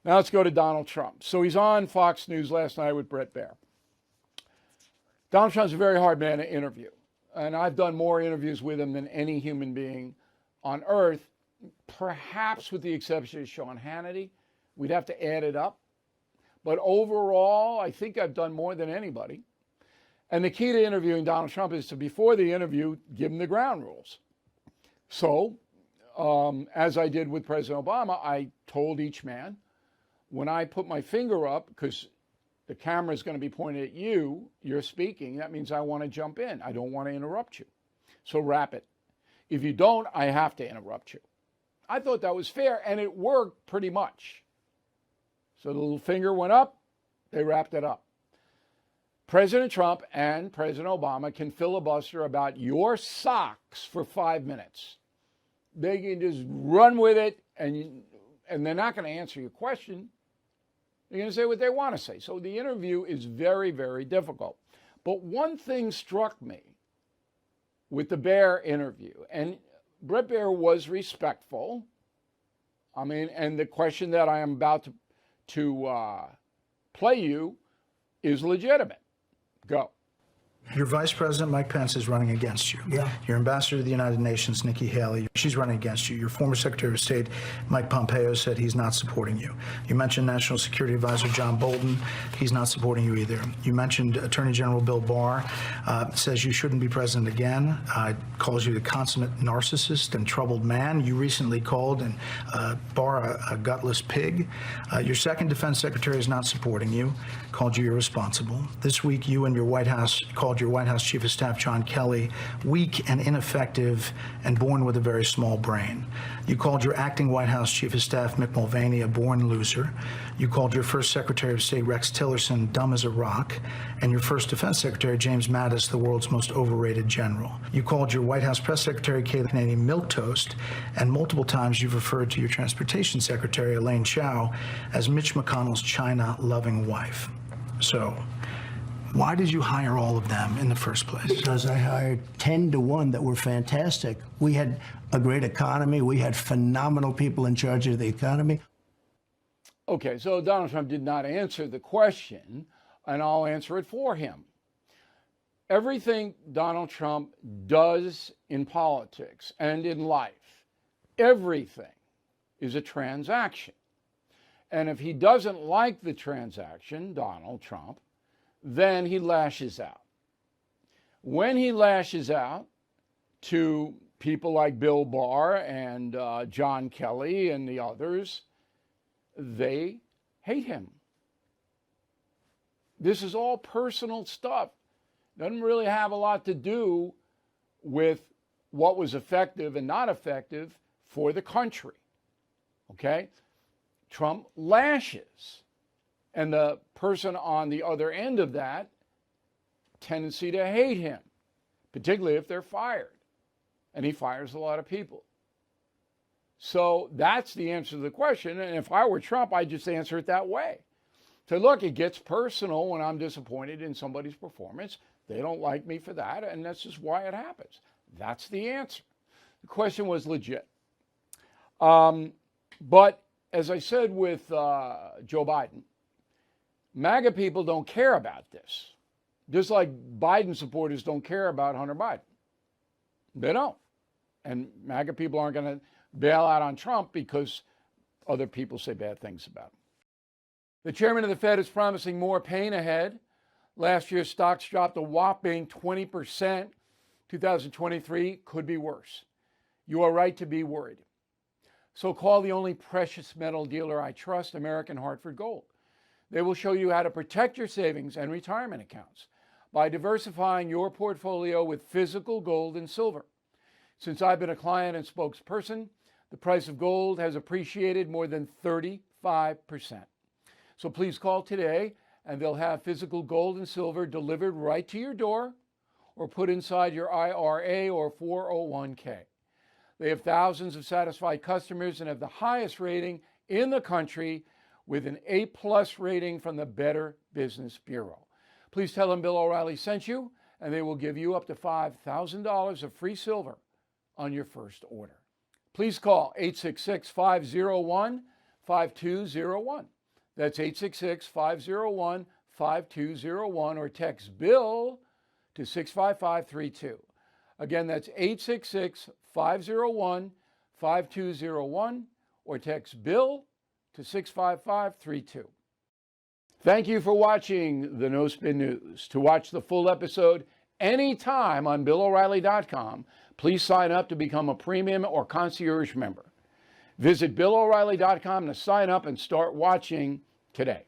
Now let's go to Donald Trump. So he's on Fox News last night with Baier. Donald Trump's a very hard man to interview. And I've done more interviews with him than any human being on earth, perhaps with the exception of Sean Hannity. We'd have to add it up. But overall, I think I've done more than anybody. And the key to interviewing Donald Trump is to, before the interview, give him the ground rules. So, as I did with President Obama, I told each man, when I put my finger up, because the camera is going to be pointed at you, you're speaking, that means I want to jump in. I don't want to interrupt you. So wrap it. If you don't, I have to interrupt you. I thought that was fair, and it worked pretty much. So the little finger went up, they wrapped it up. President Trump and President Obama can filibuster about your socks for 5 minutes. They can just run with it, and they're not going to answer your question. They're going to say what they want to say. So the interview is very, very difficult. But one thing struck me with the Baier interview, and Baier was respectful. I mean, and the question that I am about to play you is legitimate. Go. Your Vice President, Mike Pence, is running against you. Yeah. Your Ambassador to the United Nations, Nikki Haley, she's running against you. Your former Secretary of State, Mike Pompeo, said he's not supporting you. You mentioned National Security Advisor John Bolton. He's not supporting you either. You mentioned Attorney General Bill Barr, says you shouldn't be president again, calls you the consummate narcissist and troubled man. You recently called Barr a gutless pig. Your second Defense Secretary is not supporting you, called you irresponsible. This week, you and your White House called your White House Chief of Staff, John Kelly, weak and ineffective and born with a very small brain. You called your acting White House Chief of Staff, Mick Mulvaney, a born loser. You called your first Secretary of State, Rex Tillerson, dumb as a rock, and your first Defense Secretary, James Mattis, the world's most overrated general. You called your White House Press Secretary, Kayleigh Kennedy, milquetoast, and multiple times you've referred to your Transportation Secretary, Elaine Chao, as Mitch McConnell's China-loving wife. So, why did you hire all of them in the first place? Because I hired 10 to 1 that were fantastic. We had a great economy. We had phenomenal people in charge of the economy. Okay, so Donald Trump did not answer the question, and I'll answer it for him. Everything Donald Trump does in politics and in life, everything is a transaction. And if he doesn't like the transaction, Donald Trump, then he lashes out. When he lashes out to people like Bill Barr and John Kelly and the others, they hate him. This is all personal stuff. Doesn't really have a lot to do with what was effective and not effective for the country. Okay? Trump lashes. And the person on the other end of that, tendency to hate him, particularly if they're fired. And he fires a lot of people. So that's the answer to the question. And if I were Trump, I'd just answer it that way. So look, it gets personal when I'm disappointed in somebody's performance. They don't like me for that, and that's just why it happens. That's the answer. The question was legit. But as I said with Joe Biden, MAGA people don't care about this. Just like Biden supporters don't care about Hunter Biden. They don't. And MAGA people aren't going to bail out on Trump because other people say bad things about him. The chairman of the Fed is promising more pain ahead. Last year, stocks dropped a whopping 20%. 2023 could be worse. You are right to be worried. So call the only precious metal dealer I trust, American Hartford Gold. They will show you how to protect your savings and retirement accounts by diversifying your portfolio with physical gold and silver. Since I've been a client and spokesperson, the price of gold has appreciated more than 35%. So please call today and they'll have physical gold and silver delivered right to your door or put inside your IRA or 401k. They have thousands of satisfied customers and have the highest rating in the country with an A+ rating from the Better Business Bureau. Please tell them Bill O'Reilly sent you, and they will give you up to $5,000 of free silver on your first order. Please call 866-501-5201. That's 866-501-5201 or text BILL to 65532. Again, that's 866-501-5201 or text BILL to 65532. Thank you for watching the No Spin News. To watch the full episode anytime on BillO'Reilly.com, please sign up to become a premium or concierge member. Visit BillO'Reilly.com to sign up and start watching today.